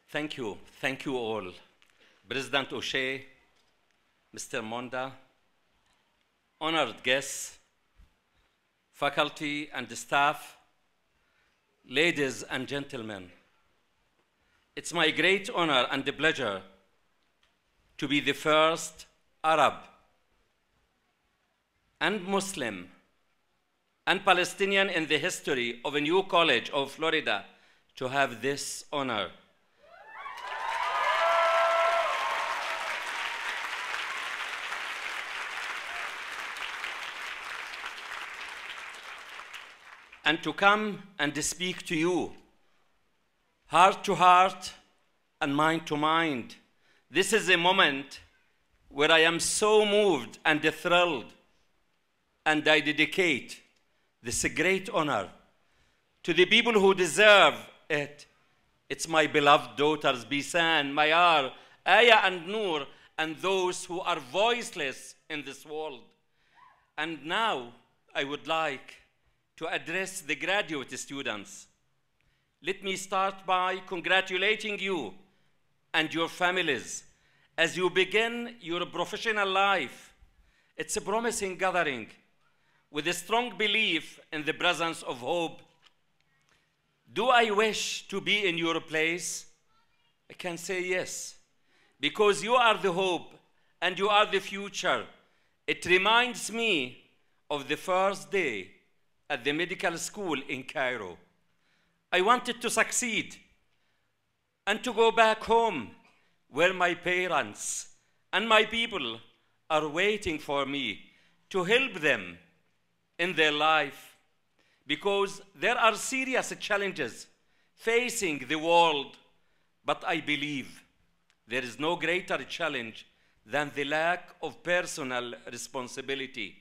Thank you. Thank you all. President O'Shea, Mr. Monda, honored guests, faculty and staff, ladies and gentlemen. It's my great honor and pleasure to be the first Arab and Muslim and Palestinian in the history of a new college of Florida to have this honor. And to come and speak to you, heart to heart and mind to mind. This is a moment where I am so moved and thrilled, and I dedicate this great honor to the people who deserve it. It's my beloved daughters, Bisan, Mayar, Aya, and Noor, and those who are voiceless in this world. And now I would like to address the graduate students. Let me start by congratulating you and your families as you begin your professional life. It's a promising gathering with a strong belief in the presence of hope. Do I wish to be in your place? I can say yes, because you are the hope and you are the future. It reminds me of the first day at the medical school in Cairo. I wanted to succeed and to go back home where my parents and my people are waiting for me to help them in their life, because there are serious challenges facing the world, but I believe there is no greater challenge than the lack of personal responsibility.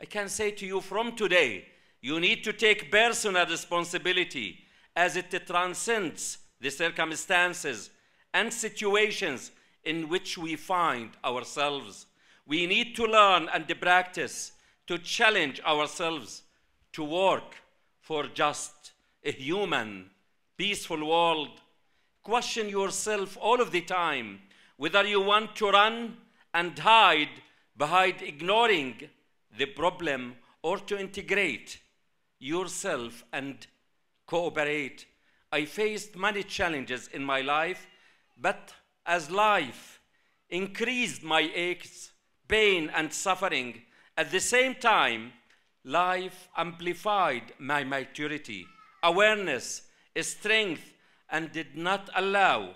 I can say to you from today, you need to take personal responsibility as it transcends the circumstances and situations in which we find ourselves. We need to learn and practice to challenge ourselves to work for just a human, peaceful world. Question yourself all of the time whether you want to run and hide behind ignoring the problem or to integrate yourself and cooperate. I faced many challenges in my life, but as life increased my aches, pain, and suffering, at the same time, life amplified my maturity, awareness, strength, and did not allow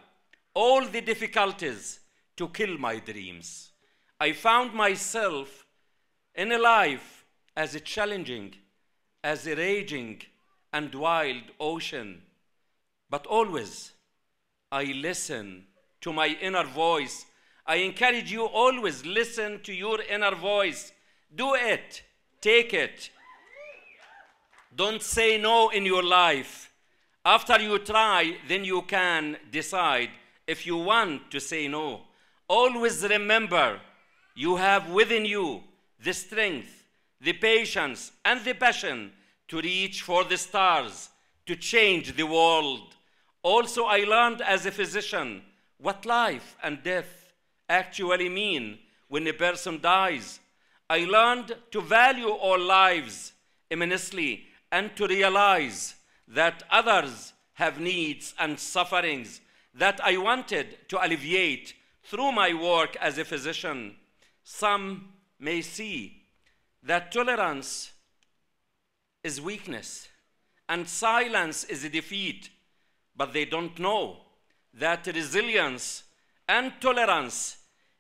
all the difficulties to kill my dreams. I found myself in a life as challenging as a raging and wild ocean, but always I listen to my inner voice. I encourage you, always listen to your inner voice. Do it, take it. Don't say no in your life. After you try, then you can decide if you want to say no. Always remember, you have within you the strength, the patience, and the passion to reach for the stars, to change the world. Also, I learned as a physician what life and death actually mean when a person dies. I learned to value all lives immensely and to realize that others have needs and sufferings that I wanted to alleviate through my work as a physician. Some may see that tolerance is weakness and silence is a defeat, but they don't know that resilience and tolerance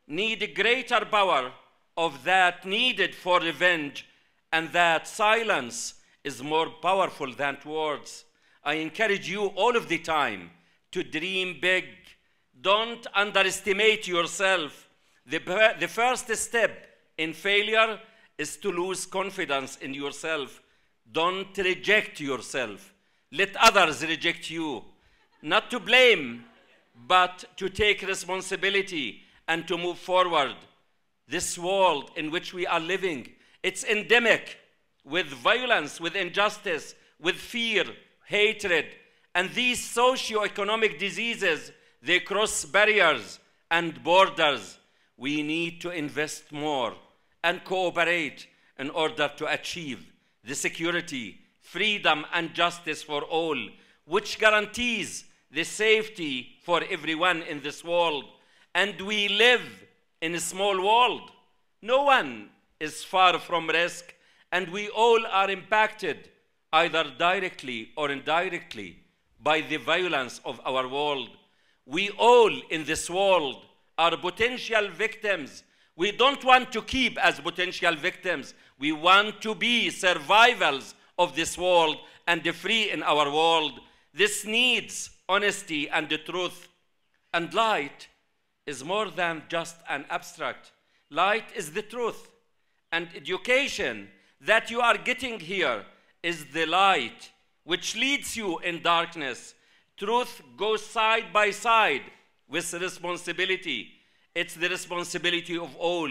need greater power of that needed for revenge, and that silence is more powerful than words. I encourage you all of the time to dream big. Don't underestimate yourself. The first step in failure is to lose confidence in yourself. Don't reject yourself. Let others reject you. Not to blame, but to take responsibility and to move forward. This world in which we are living, it's endemic with violence, with injustice, with fear, hatred, and these socio-economic diseases they cross barriers and borders. We need to invest more and cooperate in order to achieve the security, freedom, and justice for all, which guarantees the safety for everyone in this world. And we live in a small world. No one is far from risk, and we all are impacted, either directly or indirectly, by the violence of our world. We all in this world are potential victims. We don't want to keep as potential victims. We want to be survivors of this world and free in our world. This needs honesty and the truth. And light is more than just an abstract. Light is the truth. And education that you are getting here is the light which leads you in darkness. Truth goes side by side with responsibility. It's the responsibility of all,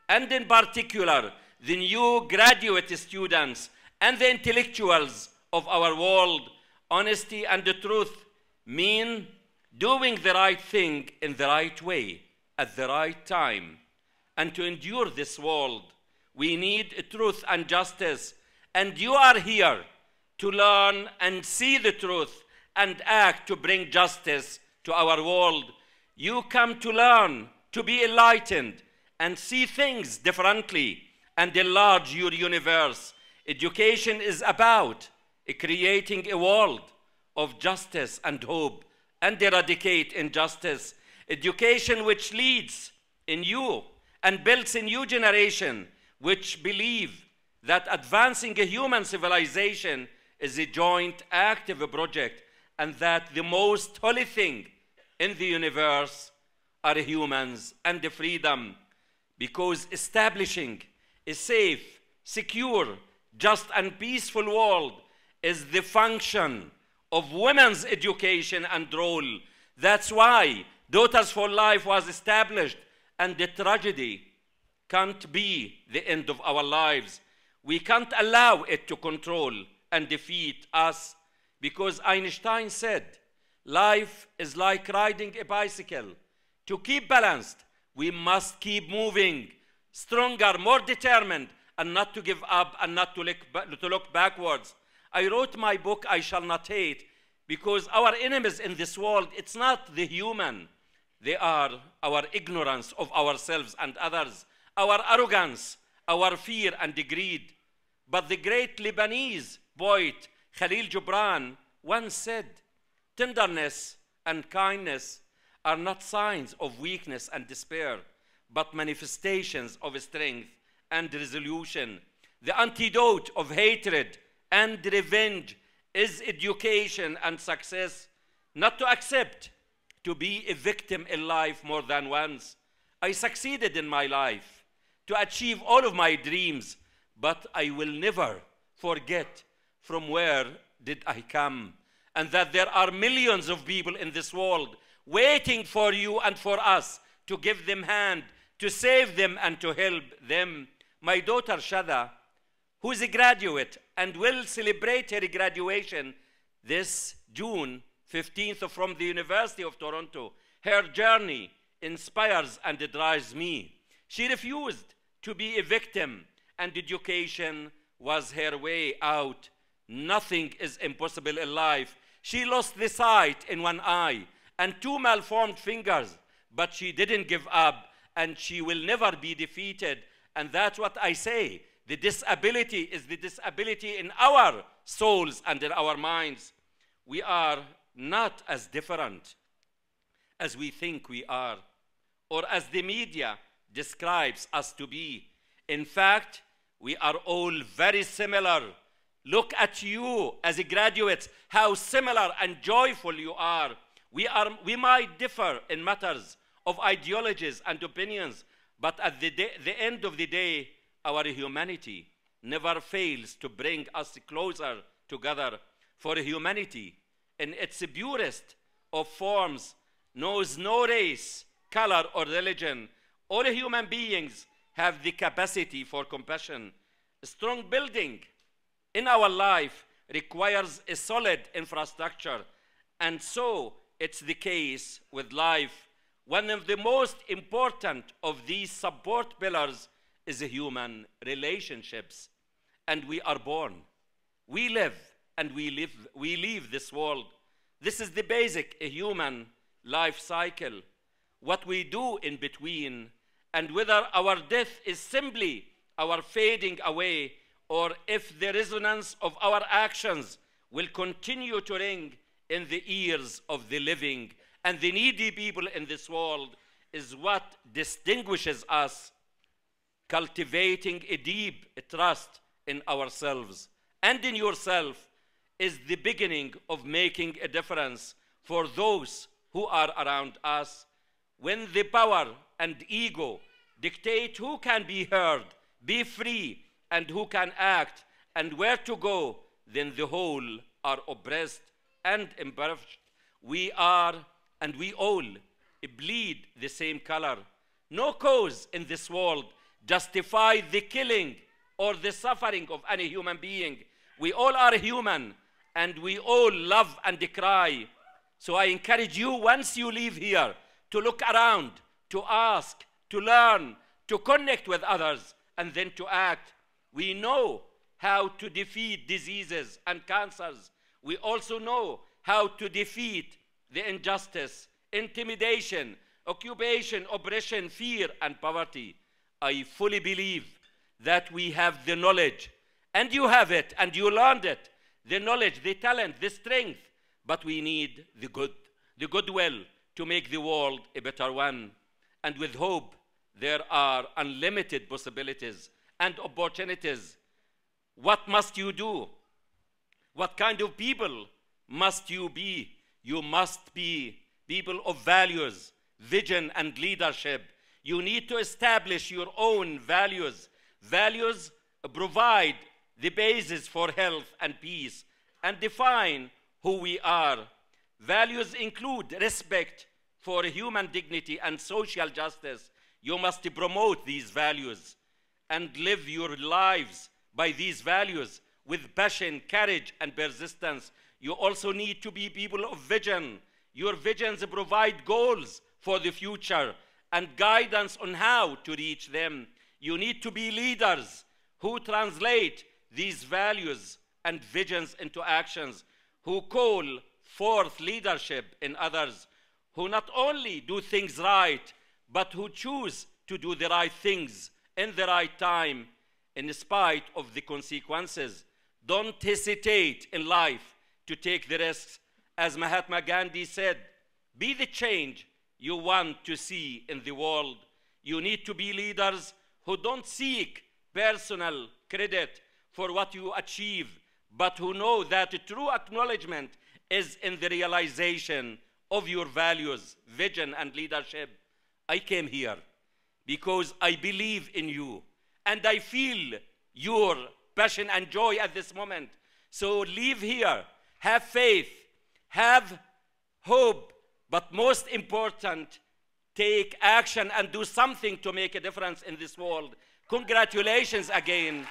and in particular, the new graduate students and the intellectuals of our world. Honesty and the truth mean doing the right thing in the right way, at the right time. And to endure this world, we need truth and justice. And you are here to learn and see the truth and act to bring justice to our world. You come to learn, to be enlightened, and see things differently and enlarge your universe. Education is about creating a world of justice and hope and eradicate injustice. Education which leads in you and builds a new generation which believe that advancing a human civilization is a joint active project, and that the most holy thing in the universe are humans and the freedom, because establishing a safe, secure, just and peaceful world is the function of women's education and role. That's why Daughters for Life was established, and the tragedy can't be the end of our lives. We can't allow it to control and defeat us, because Einstein said, life is like riding a bicycle. To keep balanced, we must keep moving, stronger, more determined, and not to give up and not to look backwards. I wrote my book, I Shall Not Hate, because our enemies in this world, it's not the human. They are our ignorance of ourselves and others, our arrogance, our fear and greed. But the great Lebanese poet Khalil Gibran once said, tenderness and kindness are not signs of weakness and despair, but manifestations of strength and resolution. The antidote of hatred and revenge is education and success, not to accept to be a victim in life more than once. I succeeded in my life to achieve all of my dreams, but I will never forget from where did I come, and that there are millions of people in this world waiting for you and for us to give them hand, to save them and to help them. My daughter Shada, who is a graduate and will celebrate her graduation this June 15th from the University of Toronto, her journey inspires and drives me. She refused to be a victim, and education was her way out. Nothing is impossible in life. She lost the sight in one eye and 2 malformed fingers, but she didn't give up, and she will never be defeated. And that's what I say. The disability is the disability in our souls and in our minds. We are not as different as we think we are, or as the media describes us to be. In fact, we are all very similar. Look at you as a graduate, how similar and joyful you are. We might differ in matters of ideologies and opinions, but at the end of the day, our humanity never fails to bring us closer together. For humanity, in its purest of forms, knows no race, color, or religion. All human beings have the capacity for compassion. A strong building in our life requires a solid infrastructure, and so it's the case with life, one of the most important of these support pillars is human relationships. And we are born, we live, and we leave this world. This is the basic human life cycle. What we do in between, and whether our death is simply our fading away, or if the resonance of our actions will continue to ring in the ears of the living and the needy people in this world, is what distinguishes us. Cultivating a deep trust in ourselves and in yourself is the beginning of making a difference for those who are around us. When the power and ego dictate who can be heard, be free, and who can act, and where to go, then the whole are oppressed and impoverished. We are, and we all bleed the same color. No cause in this world justifies the killing or the suffering of any human being. We all are human, and we all love and cry. So I encourage you, once you leave here, to look around, to ask, to learn, to connect with others, and then to act. We know how to defeat diseases and cancers. We also know how to defeat the injustice, intimidation, occupation, oppression, fear, and poverty. I fully believe that we have the knowledge, and you have it, and you learned it, the knowledge, the talent, the strength, but we need the goodwill to make the world a better one. And with hope, there are unlimited possibilities and opportunities. What must you do? What kind of people must you be? You must be people of values, vision, and leadership. You need to establish your own values. Values provide the basis for health and peace and define who we are. Values include respect for human dignity and social justice. You must promote these values and live your lives by these values with passion, courage, and persistence. You also need to be people of vision. Your visions provide goals for the future and guidance on how to reach them. You need to be leaders who translate these values and visions into actions, who call forth leadership in others, who not only do things right, but who choose to do the right things in the right time, in spite of the consequences. Don't hesitate in life to take the risks. As Mahatma Gandhi said, be the change you want to see in the world. You need to be leaders who don't seek personal credit for what you achieve, but who know that true acknowledgement is in the realization of your values, vision, and leadership. I came here because I believe in you, and I feel your passion and joy at this moment. So leave here, have faith, have hope, but most important, take action and do something to make a difference in this world. Congratulations again.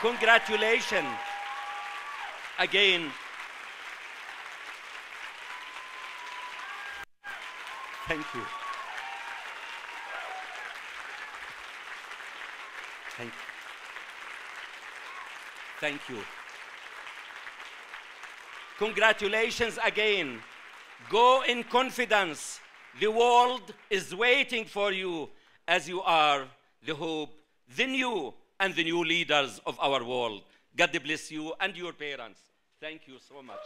Congratulations again. Thank you. Thank you. Thank you. Congratulations again. Go in confidence. The world is waiting for you, as you are the hope, the new and the new leaders of our world. God bless you and your parents. Thank you so much.